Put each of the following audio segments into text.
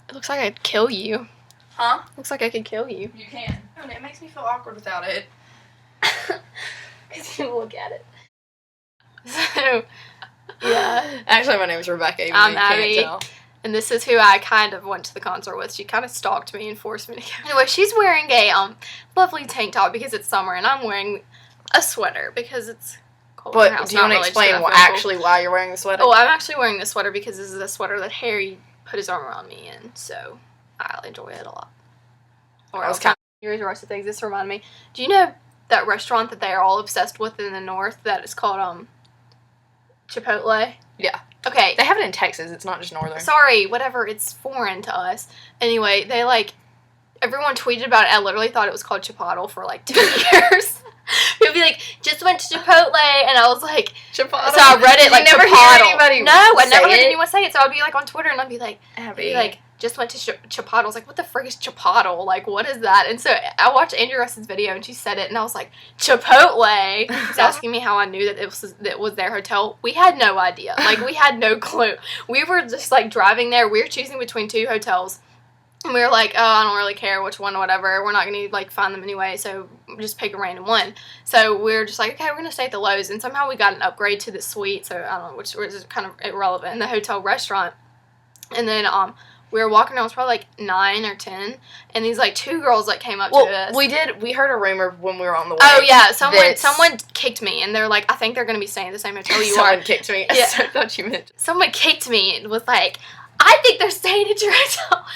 It looks like I'd kill you. Huh? Looks like I could kill you. You can. And it makes me feel awkward without it. Because you look at it. So, yeah. Actually, my name's Rebecca. Even I'm though you Abby. can't tell. And this is who I kind of went to the concert with. She kind of stalked me and forced me to go. Anyway, she's wearing a lovely tank top because it's summer, and I'm wearing a sweater because it's cold in the house. But do you want to explain why you're wearing the sweater? Oh, I'm actually wearing this sweater because this is the sweater that Harry put his arm around me in, so I enjoy it a lot. Or else here's the rest of things. This reminded me. Do you know that restaurant that they are all obsessed with in the north that is called Chipotle? Yeah. Okay. They have it in Texas. It's not just northern. Sorry, whatever. It's foreign to us. Anyway, they everyone tweeted about it. I literally thought it was called Chipotle for 2 years. People be like, just went to Chipotle, and I was like, Chipotle. So I read it like you never Chipotle. Hear anybody no, I never heard it? anyone say it. So I'd be on Twitter, and I'd be like, Abby. Just went to Chipotle. I was like, what the frick is Chipotle? What is that? And so I watched Andrew Russ's video, and she said it, and I was like, Chipotle. She's asking me how I knew that it was their hotel. We had no idea. We had no clue. We were just, driving there. We were choosing between 2 hotels. And we were like, oh, I don't really care which one, whatever. We're not going to, find them anyway, so just pick a random one. So we were just like, okay, we're going to stay at the Loews. And somehow we got an upgrade to the suite, so I don't know, which was kind of irrelevant, in the hotel restaurant. And then we were walking around, it was probably 9 or 10, and these 2 girls came up to us. We heard a rumor when we were on the way. Oh yeah, someone kicked me, and they're like, I think they're going to be staying at the same hotel you are. Someone kicked me. Yeah. I thought you meant. Someone kicked me and was like, I think they're staying at your hotel.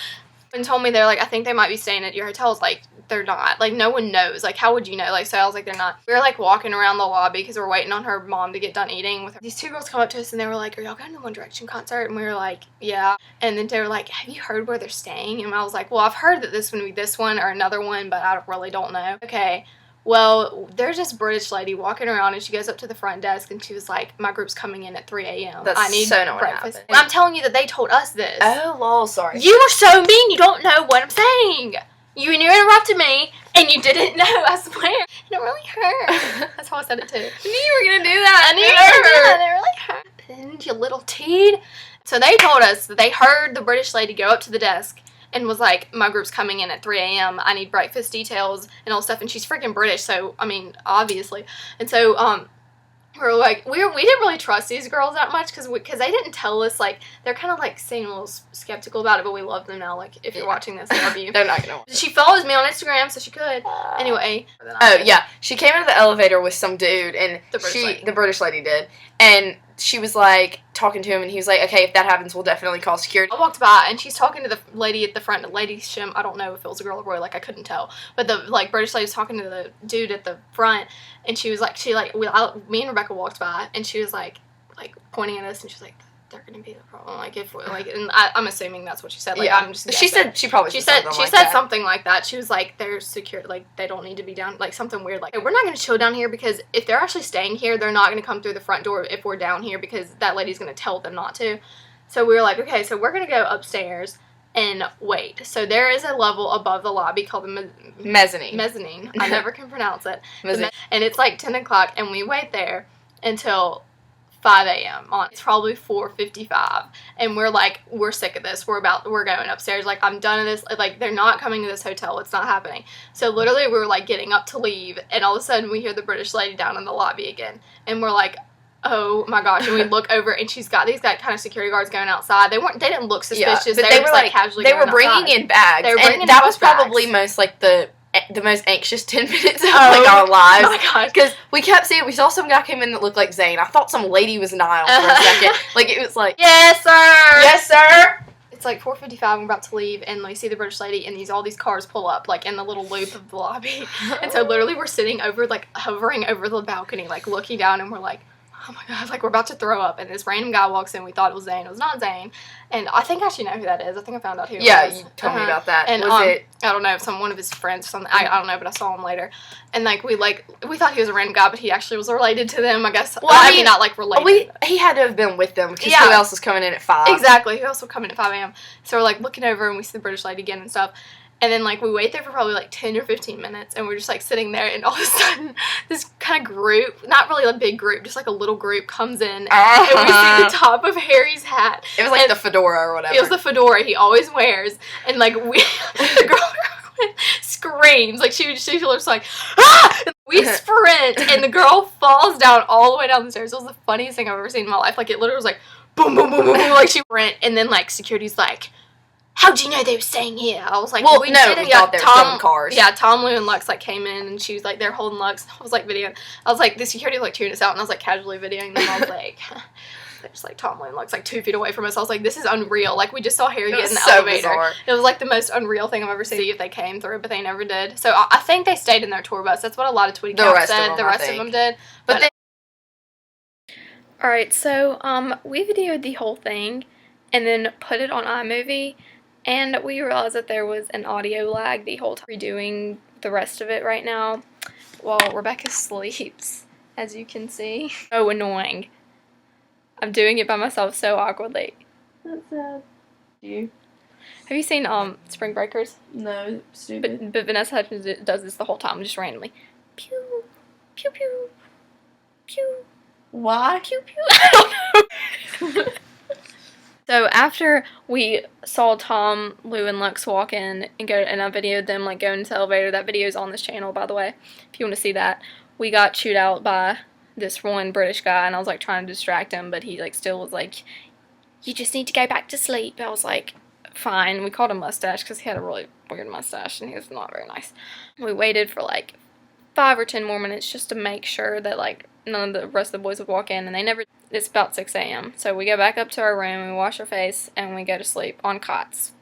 And told me they're I think they might be staying at your hotels. They're not. No one knows. How would you know? So I was like, they're not. We were walking around the lobby because we're waiting on her mom to get done eating with her. These 2 girls come up to us and they were like, are y'all going to the One Direction concert? And we were like, yeah. And then they were like, have you heard where they're staying? And I was like, well, I've heard that this one would be this one or another one, but I really don't know. Okay. Well, there's this British lady walking around, and she goes up to the front desk, and she was like, my group's coming in at 3 a.m. That's I need so not breakfast. what happened. I'm telling you that they told us this. Oh, lol, sorry. You were so mean, you don't know what I'm saying. You interrupted me, and you didn't know, I swear. And it really hurt. That's how I said it, too. I knew you were going to do that. I knew you were going to do that. It really hurt. You little teed. So they told us that they heard the British lady go up to the desk and was like, my group's coming in at 3 a.m. I need breakfast details and all stuff. And she's freaking British, so, obviously. And so, we're like, we didn't really trust these girls that much because they didn't tell us, they're kind of, seeming a little skeptical about it, but we love them now. If you're watching this, I love you. They're not going to. She follows me on Instagram, so she could. Anyway. Oh, yeah. She came into the elevator with some dude, and The British lady did. And she was, talking to him, and he was like, okay, if that happens, we'll definitely call security. I walked by, and she's talking to the lady at the front, Lady Shim. I don't know if it was a girl or boy, I couldn't tell. But the, British lady was talking to the dude at the front, and she was me and Rebecca walked by, and she was, pointing at us, and she was like, they're gonna be the problem. And I'm assuming that's what she said. Yeah. I'm just guessing. She said something like that. She was like, they're secure, they don't need to be down, something weird. We're not gonna chill down here because if they're actually staying here, they're not gonna come through the front door if we're down here because that lady's gonna tell them not to. So we were like, okay, so we're gonna go upstairs and wait. So there is a level above the lobby called the mezzanine. Mezzanine. I never can pronounce it. Mezzanine. And it's 10 o'clock, and we wait there until 5 a.m. It's probably 4:55, and we're sick of this. We're going upstairs. I'm done with this. They're not coming to this hotel. It's not happening. So literally, we were getting up to leave, and all of a sudden, we hear the British lady down in the lobby again, and we're like, oh my gosh! And we look over, and she's got these kind of security guards going outside. They didn't look suspicious. Yeah, but they were casually. They were bringing in bags, and that was probably most the most anxious 10 minutes of our lives. Oh my gosh. Because we kept seeing, we saw some guy came in that looked like Zayn. I thought some lady was in the aisle for a second. It was yes, sir! Yes, sir! It's 4:55, and we're about to leave, and we see the British lady, and all these cars pull up, in the little loop of the lobby. And so literally we're sitting over, hovering over the balcony, looking down, and we're like, oh my god, we're about to throw up. And this random guy walks in. We thought it was Zayn. It was not Zayn. And I think I actually know who that is. I think I found out who it was. Yeah, you told me about that. And was it? I don't know, one of his friends or something. I don't know, but I saw him later. And we thought he was a random guy, but he actually was related to them, I guess. Well, I mean, not related. He had to have been with them, because who else was coming in at 5? Exactly. Who else would come in at 5 a.m.? So we're looking over, and we see the British lady again and stuff. And then, like, we wait there for probably, like, 10 or 15 minutes, and we're just, like, sitting there, and all of a sudden, this kind of group, not really a big group, just, like, a little group comes in, and we see the top of Harry's hat. It was, like, the fedora or whatever. It was the fedora he always wears, and, like, the girl screams, like, she looks like, ah! We sprint, and the girl falls down all the way down the stairs. It was the funniest thing I've ever seen in my life. Like, it literally was like, boom, boom, boom, boom, boom, like, she sprint, and then, like, security's like, how'd you know they were staying here? I was like, well, we thought they were stealing cars. Yeah, Tom, Lou, and Lux, like, came in, and she was, like, they're holding Lux. I was, like, videoing. I was, like, the security was, like, cheering us out, and I was, like, casually videoing them. I was, like, they're just, like, Tom, Lou, and Lux, like, 2 feet away from us. I was, like, this is unreal. Like, we just saw Harry get in the elevator. Bizarre. It was, like, the most unreal thing I've ever seen if they came through, but they never did. So, I think they stayed in their tour bus. That's what a lot of Tweety accounts said. The rest of them did. But alright, so, we videoed the whole thing, and then put it on iMovie. And we realized that there was an audio lag the whole time. Redoing the rest of it right now while Rebecca sleeps, as you can see. So annoying. I'm doing it by myself so awkwardly. That's sad. You? Have you seen Spring Breakers? No, stupid. But Vanessa Hudgens does this the whole time, just randomly. Pew, pew, pew, pew. Why? Pew, pew. I don't know. So after we saw Tom, Lou, and Lux walk in and I videoed them, like, going into the elevator. That video is on this channel, by the way, if you want to see that. We got chewed out by this one British guy, and I was, like, trying to distract him, but he, like, still was like, you just need to go back to sleep. I was like, fine. We called him Mustache because he had a really weird mustache, and he was not very nice. We waited for, like, 5 or 10 more minutes just to make sure that, like, none of the rest of the boys would walk in, and they never. It's about 6 a.m. So we go back up to our room, we wash our face, and we go to sleep on cots,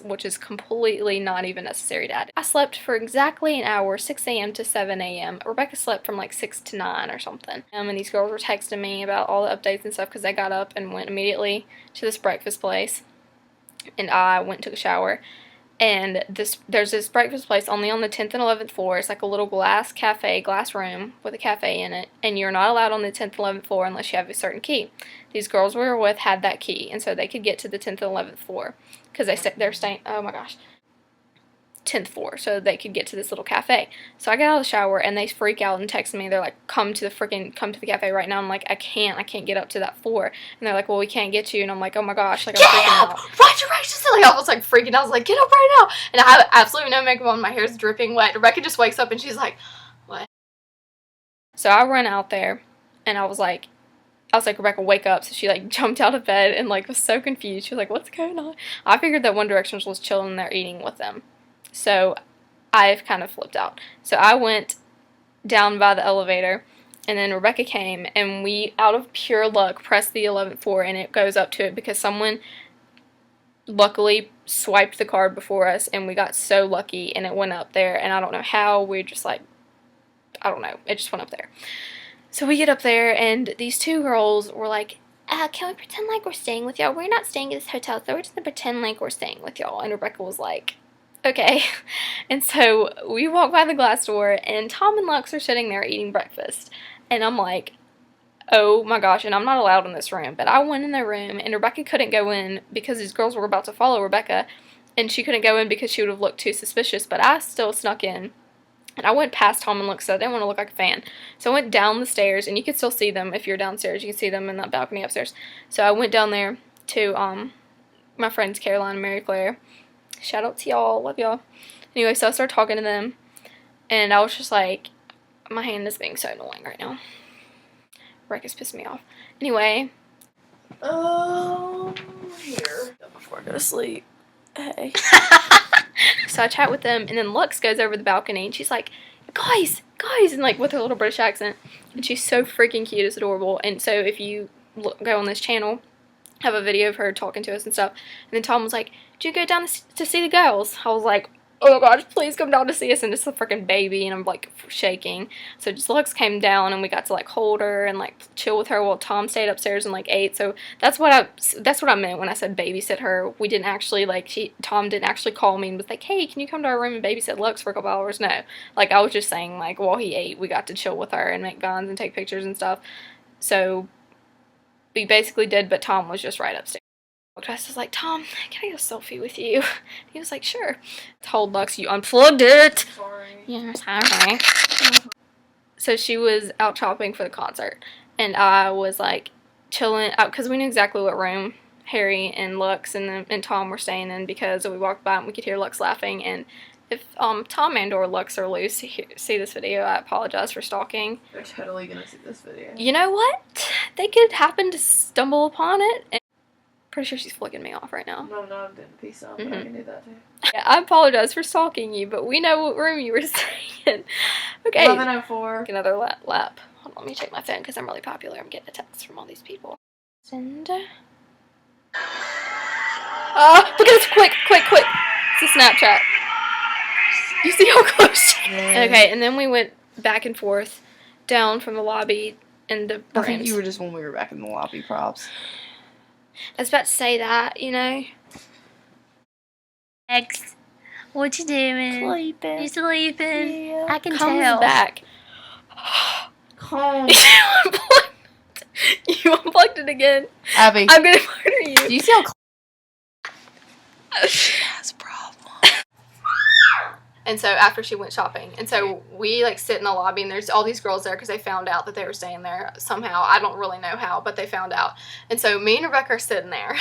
which is completely not even necessary to add. I slept for exactly an hour, 6 a.m. to 7 a.m. Rebecca slept from like 6 to 9 or something. And these girls were texting me about all the updates and stuff because they got up and went immediately to this breakfast place, and I went and took a shower. And there's this breakfast place only on the 10th and 11th floor. It's like a little glass room with a cafe in it. And you're not allowed on the 10th and 11th floor unless you have a certain key. These girls we were with had that key, and so they could get to the 10th and 11th floor. Because they're staying, oh my gosh, 10th floor, so they could get to this little cafe. So I get out of the shower, and they freak out and text me. They're like, come to the cafe right now. I'm like, I can't get up to that floor. And they're like, well, we can't get you. And I'm like, oh my gosh, like, I'm freaking out. Why'd you rush this? Like, I was like freaking out. I was like, get up right now. And I have absolutely no makeup on. My hair's dripping wet. Rebecca just wakes up and she's like, what? So I run out there, and I was like, Rebecca, wake up. So she, like, jumped out of bed and, like, was so confused. She was like, what's going on? I figured that One Direction was chilling there eating with them. So I've kind of flipped out. So I went down by the elevator, and then Rebecca came, and we, out of pure luck, pressed the 11th floor, and it goes up to it because someone luckily swiped the card before us, and we got so lucky, and it went up there, and I don't know how. We're just like, I don't know. It just went up there. So we get up there, and these 2 girls were like, can we pretend like we're staying with y'all? We're not staying at this hotel, so we're just going to pretend like we're staying with y'all. And Rebecca was like, okay. And so we walk by the glass door, and Tom and Lux are sitting there eating breakfast. And I'm like, oh my gosh, and I'm not allowed in this room. But I went in their room, and Rebecca couldn't go in because these girls were about to follow Rebecca. And she couldn't go in because she would have looked too suspicious. But I still snuck in. And I went past Tom and Lux, so I didn't want to look like a fan. So I went down the stairs, and you can still see them if you're downstairs. You can see them in that balcony upstairs. So I went down there to my friends Caroline and Mary Claire. Shout out to y'all. Love y'all. Anyway, so I started talking to them, and I was just like, my hand is being so annoying right now. Rebecca's pissed me off. Anyway. Here. Before I go to sleep. Hey. So I chat with them, and then Lux goes over the balcony, and she's like, guys, and, like, with her little British accent. And she's so freaking cute. It's adorable. And so if you go on this channel, I have a video of her talking to us and stuff. And then Tom was like, did you go down to see the girls? I was like, oh my gosh, please come down to see us. And it's a freaking baby, and I'm, like, shaking. So just Lux came down, and we got to, like, hold her and, like, chill with her while Tom stayed upstairs and, like, ate. So that's what I meant when I said babysit her. We didn't actually, like, Tom didn't actually call me and was like, hey, can you come to our room and babysit Lux for a couple hours? No. Like, I was just saying, like, while he ate, we got to chill with her and make buns and take pictures and stuff. So we basically did, but Tom was just right upstairs. walked past. I was like, Tom, can I get a selfie with you? He was like, sure. Told Lux, you unplugged it. Sorry. Yeah, sorry. So she was out shopping for the concert, and I was like chilling out because we knew exactly what room Harry and Lux and Tom were staying in, because we walked by and we could hear Lux laughing. And if Tom and or Lux or Loews see this video, I apologize for stalking. They're totally gonna see this video. You know what? They could happen to stumble upon it. And pretty sure she's flicking me off right now. No, I didn't. Peace out. But I can do that too. Yeah, I apologize for stalking you, but we know what room you were staying in. Okay. 11:04. Another lap. Hold on, let me check my phone because I'm really popular. I'm getting a text from all these people. Send. Look at this! Quick! It's a Snapchat. You see how close she is? Okay, and then we went back and forth down from the lobby into I think you were just when we were back in the lobby, props. I was about to say that, you know. X, what you doing? Sleeping. You sleeping? Yeah. I can tell. Back. Calm. You unplugged it again. Abby. I'm gonna murder you. Do you see how she has a problem? And so after she went shopping, and so we like sit in the lobby, and there's all these girls there because they found out that they were staying there somehow. I don't really know how, but they found out. And so me and Rebecca are sitting there,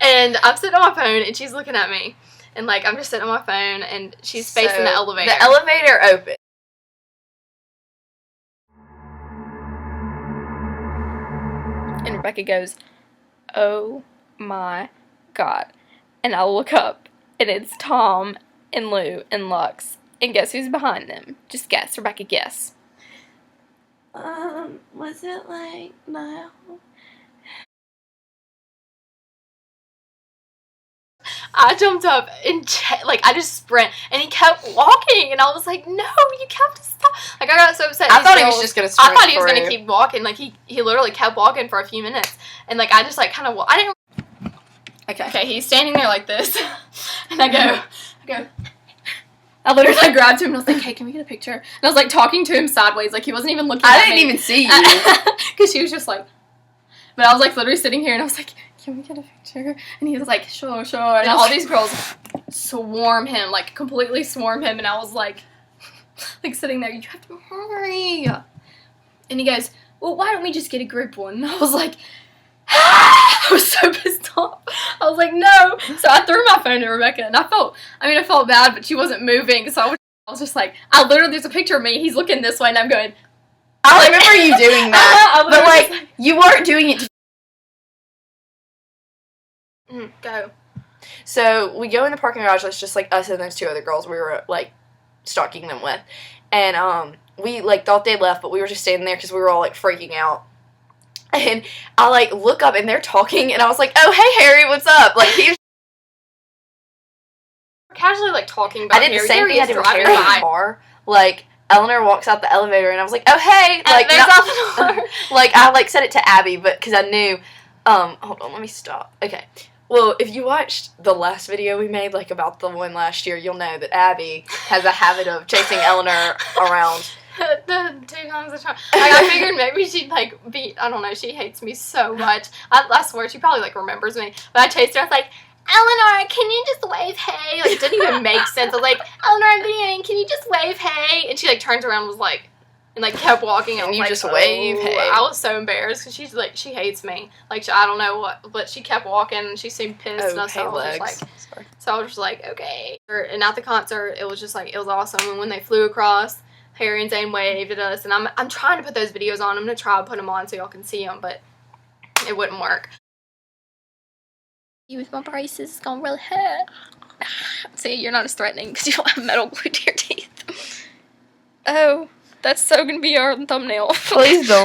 and I'm sitting on my phone, and she's looking at me, and like I'm just sitting on my phone, and she's facing the elevator. The elevator opened. And Rebecca goes, "Oh my God." And I look up, and it's Tom and Lou and Lux. And guess who's behind them? Just guess. Rebecca, guess. Was it like Niall? I jumped up and I just sprint, and he kept walking, and I was like, "No, you have to stop!" Like I got so upset. I thought he was just gonna. Sprint I thought he was gonna keep walking. Like he literally kept walking for a few minutes, and like I just like kind of I didn't. Okay, he's standing there like this, and I go. I literally like, grabbed him and I was like, "Hey, can we get a picture?" And I was like talking to him sideways, like he wasn't even looking at me. I didn't even see you because she was just like. But I was like literally sitting here, and I was like, "Can we get a picture?" And he was like, "Sure." And all these girls swarm him, like completely swarm him, and I was like sitting there. You have to hurry. And he goes, "Well, why don't we just get a group one?" And I was like. I was so pissed off. I was like, "No." So I threw my phone to Rebecca, and I felt bad, but she wasn't moving. So I was just like, there's a picture of me. He's looking this way, and I'm going. I remember you doing that, but like you weren't doing it. Go. So we go in the parking garage. It's just like us and those two other girls we were like stalking them with, and we like thought they left, but we were just standing there because we were all like freaking out. And I, like, look up, and they're talking, and I was like, "Oh, hey, Harry, what's up?" Like, he was casually, like, talking about I did the same thing I did with driving Harry in by. the car. Like, Eleanor walks out the elevator, and I was like, "Oh, hey!" Like, there's nothing. like, I, like, said it to Abby, but, because I knew, hold on, let me stop. Okay. Well, if you watched the last video we made, like, about the one last year, you'll know that Abby has a habit of chasing Eleanor around. The 2 times a time. Like, I figured maybe she'd, like, I don't know, she hates me so much. I swear, she probably, like, remembers me. But I chased her, I was like, "Eleanor, can you just wave hey?" Like, it didn't even make sense. I was like, "Eleanor, I'm videoing, can you just wave hey?" And she, like, turns around and was like, and, like, kept walking. And you like, just wave hey. I was so embarrassed, because she's, like, she hates me. Like, I don't know what, but she kept walking, and she seemed pissed. Oh, So I was just like, sorry. So I was just like, okay. And at the concert, it was just, like, it was awesome. And when they flew across, Harry and Zayn waved at us, and I'm trying to put those videos on. I'm going to try to put them on so y'all can see them, but it wouldn't work. You with my braces, it's going to really hurt. See, you're not as threatening because you don't have metal glued to your teeth. Oh, that's so going to be our thumbnail. Please don't.